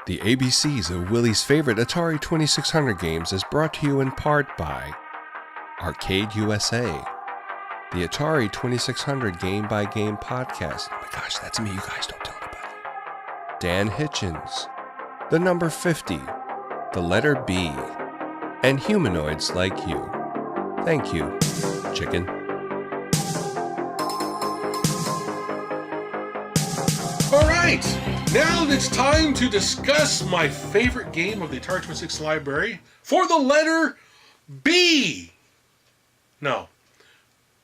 The ABCs of Willie's favorite Atari 2600 games is brought to you in part by Arcade USA, the Atari 2600 Game by Game podcast. Oh my gosh, that's me, you guys don't tell anybody. Dan Hitchens, the number 50, the letter B, and humanoids like you. Thank you, chicken. All right, now it's time to discuss my favorite game of the Atari 26 library for the letter B. No.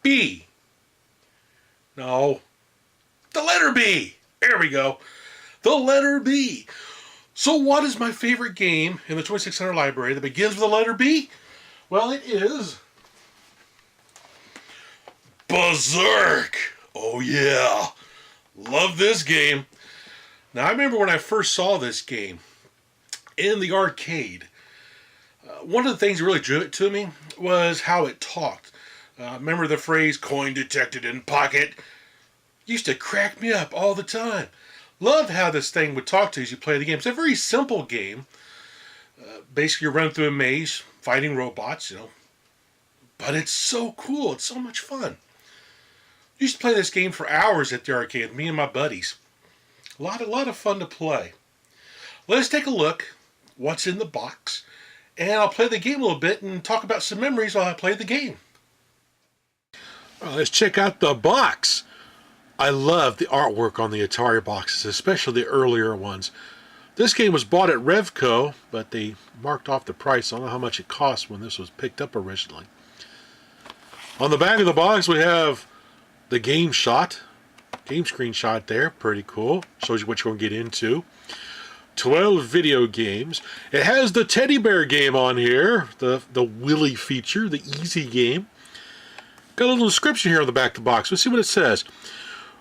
B. No. The letter B. There we go. The letter B. So what is my favorite game in the 2600 library that begins with the letter B? Well, it is Berzerk. Oh yeah. Love this game. Now, I remember when I first saw this game in the arcade, one of the things that really drew it to me was how it talked. Remember the phrase, coin detected in pocket? Used to crack me up all the time. Loved how this thing would talk to you as you play the game. It's a very simple game. Basically, you're running through a maze, fighting robots, But it's so cool. It's so much fun. Used to play this game for hours at the arcade, me and my buddies. A lot of fun to play. Let's take a look what's in the box, and I'll play the game a little bit and talk about some memories while I play the game. Let's check out the box. I love the artwork on the Atari boxes, especially the earlier ones. This game was bought at Revco, but they marked off the price. I don't know how much it cost when this was picked up originally. On the back of the box we have the game screenshot there, pretty cool. Shows you what you're going to get into. 12 video games. It has the teddy bear game on here, the Willie feature, the easy game. Got a little description here on the back of the box. Let's see what it says.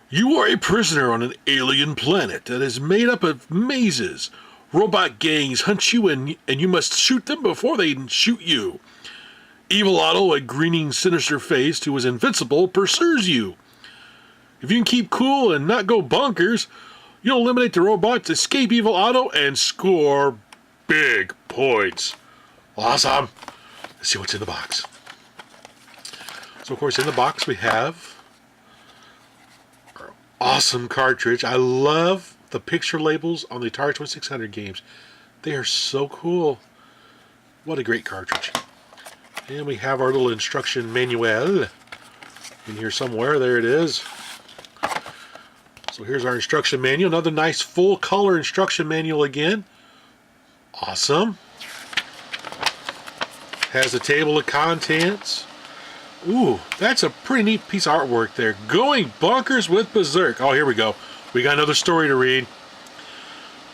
You are a prisoner on an alien planet that is made up of mazes. Robot gangs hunt you and you must shoot them before they shoot you. Evil Otto, a grinning, sinister face who is invincible, pursues you. If you can keep cool and not go bonkers, you'll eliminate the robots, escape Evil Otto, and score big points. Awesome. Let's see what's in the box. So, of course, in the box we have our awesome cartridge. I love the picture labels on the Atari 2600 games. They are so cool. What a great cartridge. And we have our little instruction manual in here somewhere. There it is. So here's our instruction manual. Another nice full color instruction manual again. Awesome. Has a table of contents. Ooh, that's a pretty neat piece of artwork there. Going bonkers with Berzerk. Oh, here we go. We got another story to read.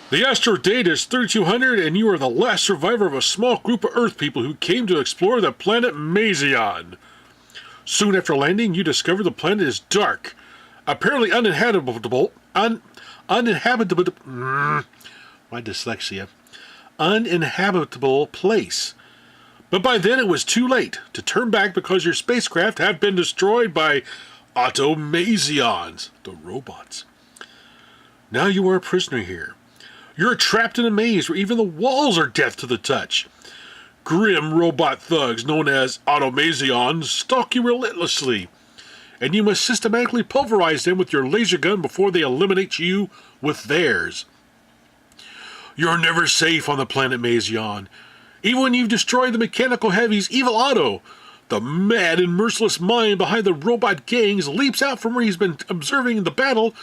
The astro date is 3200 and you are the last survivor of a small group of Earth people who came to explore the planet Mazion. Soon after landing, you discover the planet is dark. Apparently uninhabitable, my dyslexia, uninhabitable place. But by then it was too late to turn back because your spacecraft had been destroyed by Automazions, the robots. Now you are a prisoner here. You're trapped in a maze where even the walls are death to the touch. Grim robot thugs known as Automazions stalk you relentlessly, and you must systematically pulverize them with your laser gun before they eliminate you with theirs. You're never safe on the planet Mazion. Even when you've destroyed the mechanical heavies, Evil Otto, the mad and merciless mind behind the robot gangs, leaps out from where he's been observing the battle.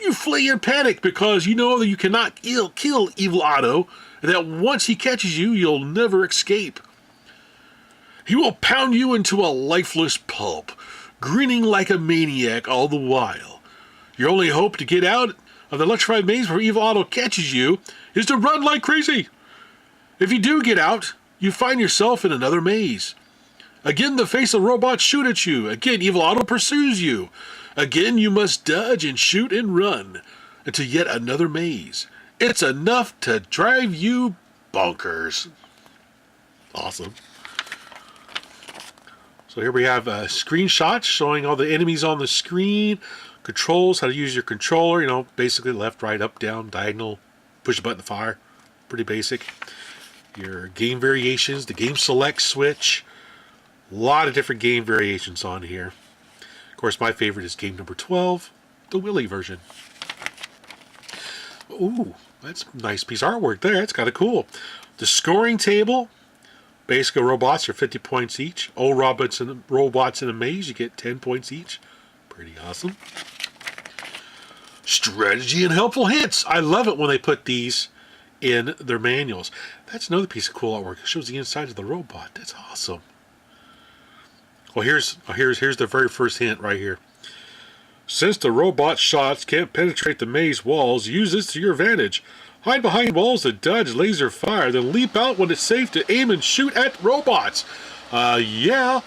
You flee in panic because you know that you cannot kill Evil Otto, and that once he catches you, you'll never escape. He will pound you into a lifeless pulp, grinning like a maniac all the while. Your only hope to get out of the electrified maze where Evil Otto catches you is to run like crazy. If you do get out, you find yourself in another maze. Again, the face of robots shoot at you. Again, Evil Otto pursues you. Again, you must dodge and shoot and run into yet another maze. It's enough to drive you bonkers. Awesome. So here we have screenshots showing all the enemies on the screen, controls, how to use your controller, basically left, right, up, down, diagonal, push a button to fire. Pretty basic. Your game variations, the game select switch. A lot of different game variations on here. Of course, my favorite is game number 12, the Willie version. Ooh, that's a nice piece of artwork there. That's kind of cool. The scoring table. Basic robots are 50 points each. Old robots in a maze, you get 10 points each. Pretty awesome. Strategy and helpful hints. I love it when they put these in their manuals. That's another piece of cool artwork. It shows the inside of the robot. That's awesome. Well, here's the very first hint right here. Since the robot's shots can't penetrate the maze walls, use this to your advantage. Hide behind walls that dodge laser fire, then leap out when it's safe to aim and shoot at robots. Yeah,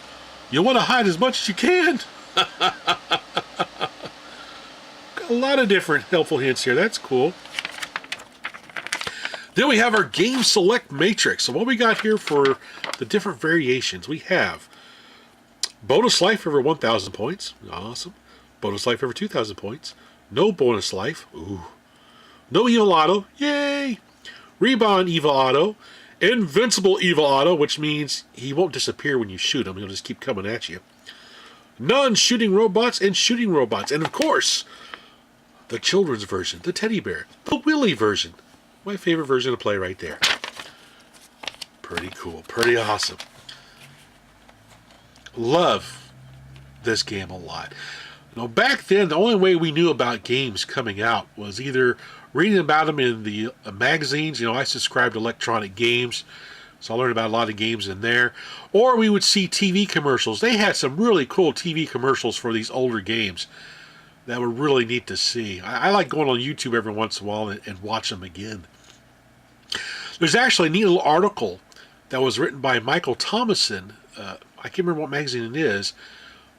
you want to hide as much as you can. Got a lot of different helpful hints here. That's cool. Then we have our game select matrix. So what we got here for the different variations, we have bonus life over 1,000 points. Awesome. Bonus life over 2,000 points. No bonus life. Ooh. No evil auto. Yay. Rebound evil auto. Invincible evil auto, which means he won't disappear when you shoot him. He'll just keep coming at you. Non-shooting robots and shooting robots. And of course, the children's version, the teddy bear, the Willie version. My favorite version to play right there. Pretty cool. Pretty awesome. Love this game a lot. Now, back then, the only way we knew about games coming out was either reading about them in the magazines. You know, I subscribed to Electronic Games, so I learned about a lot of games in there. Or we would see TV commercials. They had some really cool TV commercials for these older games that were really neat to see. I like going on YouTube every once in a while and watch them again. There's actually a neat little article that was written by Micheal Thomasson. I can't remember what magazine it is,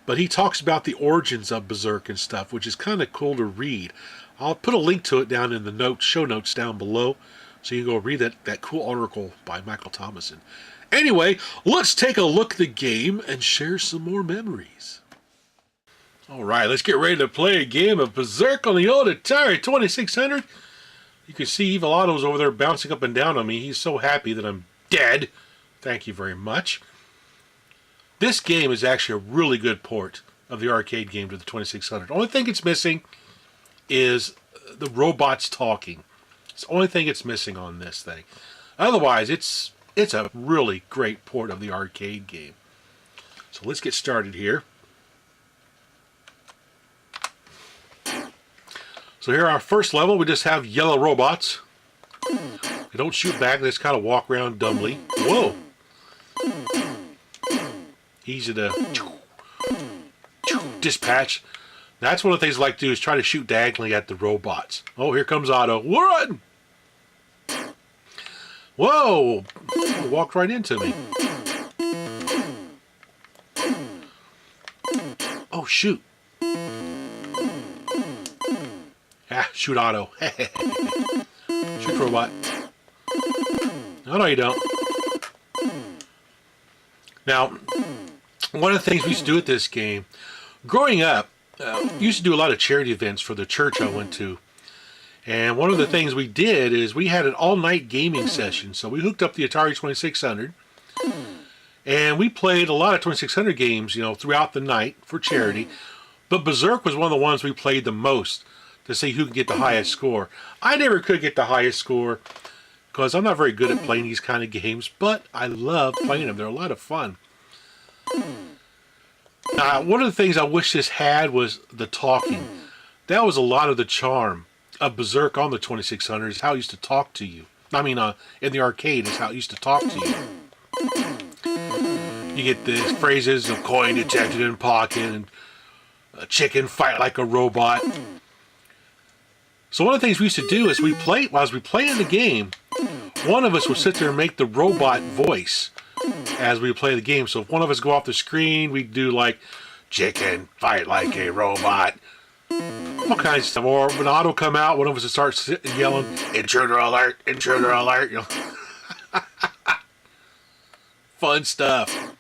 but he talks about the origins of Berzerk and stuff, which is kind of cool to read. I'll put a link to it down in the show notes down below, so you can go read that cool article by Micheal Thomasson. Anyway, let's take a look at the game and share some more memories. All right, let's get ready to play a game of Berzerk on the old Atari 2600. You can see Evil Otto's over there bouncing up and down on me. He's so happy that I'm dead. Thank you very much. This game is actually a really good port of the arcade game to the 2600. The only thing it's missing is the robots talking. It's the only thing it's missing on this thing. Otherwise, it's a really great port of the arcade game. So let's get started here. So here our first level, we just have yellow robots. They don't shoot back, they just kind of walk around dumbly. Whoa! Easy to dispatch. That's one of the things I like to do, is try to shoot diagonally at the robots. Oh, here comes Otto. Run! Whoa! Walked right into me. Oh, shoot. Ah, shoot Otto. Shoot robot. No, you don't. Now, one of the things we used to do at this game, growing up, we used to do a lot of charity events for the church I went to. And one of the things we did is we had an all-night gaming session. So we hooked up the Atari 2600, and we played a lot of 2600 games, throughout the night for charity. But Berzerk was one of the ones we played the most to see who could get the highest score. I never could get the highest score because I'm not very good at playing these kind of games, but I love playing them. They're a lot of fun. Now, one of the things I wish this had was the talking. That was a lot of the charm of Berzerk on the 2600, is how it used to talk to you. I mean, in the arcade, is how it used to talk to you. You get the phrases of coin detected in pocket, and a chicken fight like a robot. So one of the things we used to do is while we play in the game, one of us would sit there and make the robot voice as we play the game. So if one of us go off the screen, we'd do like, chicken fight like a robot. All kinds of stuff. Or when Otto come out, one of us would start yelling, intruder alert, intruder alert. Fun stuff.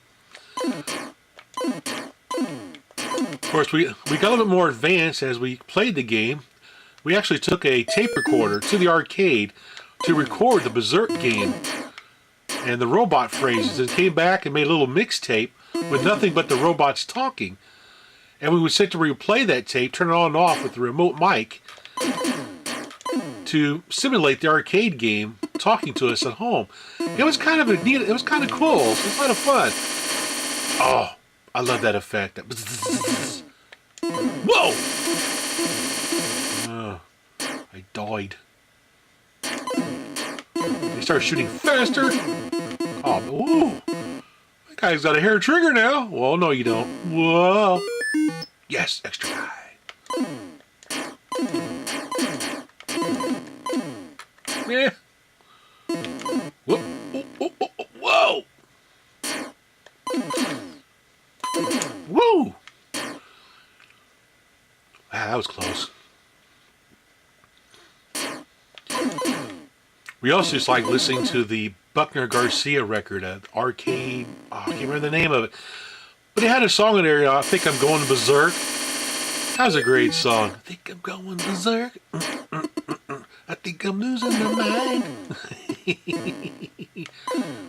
Of course, we got a little bit more advanced as we played the game. we actually took a tape recorder to the arcade to record the Berzerk game and the robot phrases, and came back and made a little mixtape with nothing but the robots talking. And we would sit to replay that tape, turn it on and off with the remote mic to simulate the arcade game talking to us at home. It was kind of neat. It was kind of cool. It was a lot of fun. Oh, I love that effect. Whoa! I died. They started shooting faster. Oh, ooh. That guy's got a hair trigger now. Well, no, you don't. Whoa. Yes, extra guy. Yeah. Whoa. Whoa. Woo. Wow, that was close. We also just like listening to the Buckner Garcia record, Arcade. Oh, I can't remember the name of it. But he had a song in there, I think I'm going berserk. That was a great song. I think I'm going berserk. I think I'm losing my mind.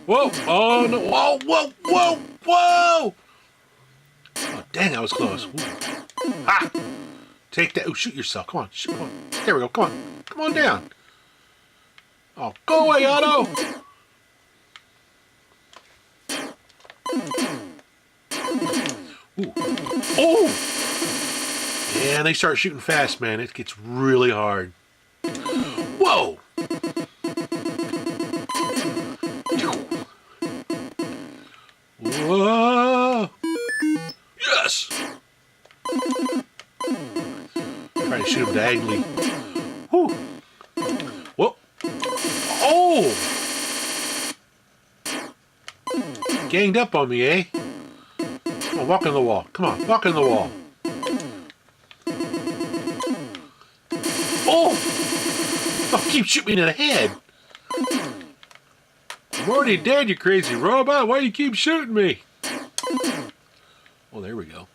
Whoa, oh no, whoa, whoa, whoa, whoa! Oh, dang, that was close. Ooh. Ah! Take that. Oh, shoot yourself. Come on, shoot, come on. There we go, come on. Come on down. Oh, go away, Otto! Ooh. Oh! Yeah, they start shooting fast, man. It gets really hard. Whoa! Whoa! Yes! Trying to shoot him diagonally. Whew. Whoa! Oh! Ganged up on me, eh? Come on, walk in the wall. Come on, walk in the wall. Oh! Oh, keep shooting me in the head. I'm already dead, you crazy robot. Why do you keep shooting me? Oh, there we go.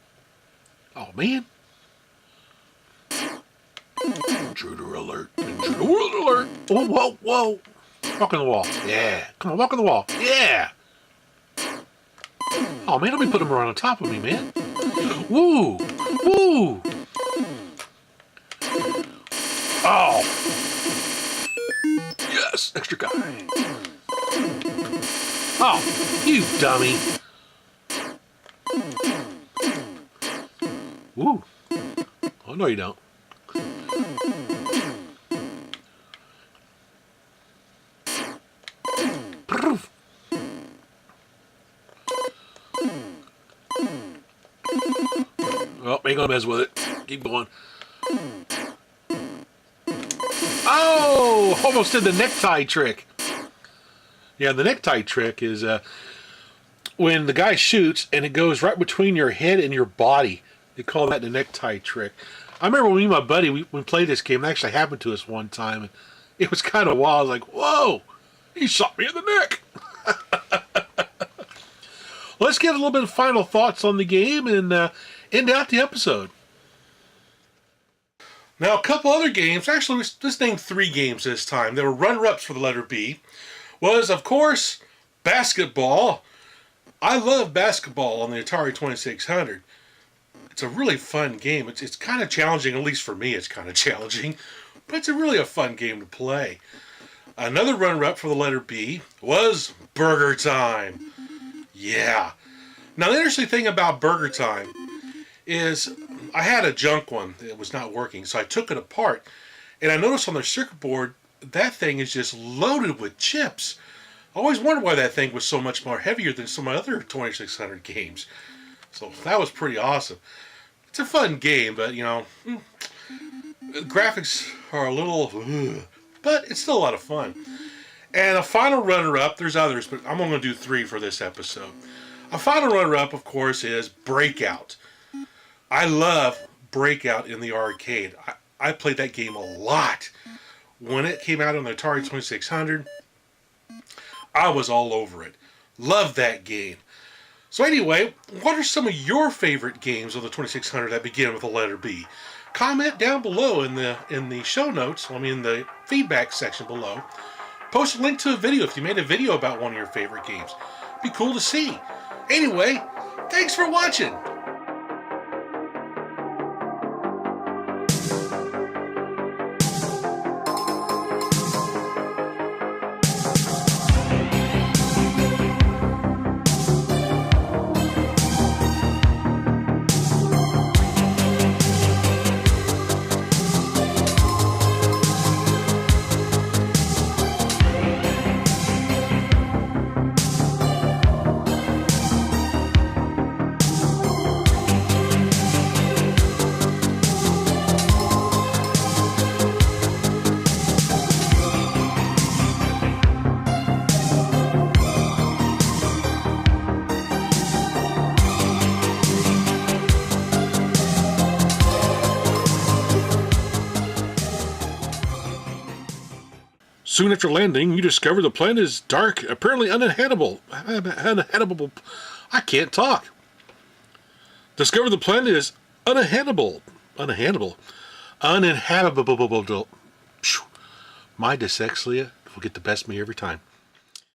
Oh, man. Intruder alert. Intruder alert. Oh, whoa, whoa. Walk in the wall. Yeah. Come on, walk in the wall. Yeah. Oh, man, let me put him around on top of me, man. Woo. Woo. Oh. Yes, extra guy. Oh, you dummy. Woo. Oh, no, you don't. Well, ain't gonna mess with it. Keep going. Oh! Almost did the necktie trick. Yeah, the necktie trick is when the guy shoots and it goes right between your head and your body. They call that the necktie trick. I remember when me and my buddy, we played this game. It actually happened to us one time. And it was kind of wild. I was like, whoa! He shot me in the neck! Let's get a little bit of final thoughts on the game and end out the episode. Now, a couple other games. Actually, let's name 3 games this time. They were runner-ups for the letter B. Was, of course, basketball. I love basketball on the Atari 2600. It's a really fun game. It's kind of challenging, at least for me it's kind of challenging. But it's really a fun game to play. Another runner-up for the letter B was Burger Time. Yeah. Now, the interesting thing about Burger Time is I had a junk one that was not working, so I took it apart, and I noticed on the circuit board that thing is just loaded with chips. I always wondered why that thing was so much more heavier than some other 2600 games. So that was pretty awesome. It's a fun game, but you know, graphics are a little, but it's still a lot of fun. And a final runner-up, there's others, but I'm only going to do 3 for this episode. A final runner-up, of course, is Breakout. I love Breakout in the arcade. I played that game a lot. When it came out on the Atari 2600, I was all over it. Loved that game. So anyway, what are some of your favorite games of the 2600 that begin with the letter B? comment down below in the show notes. The feedback section below. Post a link to a video if you made a video about one of your favorite games. Be cool to see. Anyway, thanks for watching. Soon after landing, you discover the planet is dark, apparently uninhabitable. I can't talk. Discover the planet is uninhabitable. Uninhabitable. My dyslexia will get the best of me every time.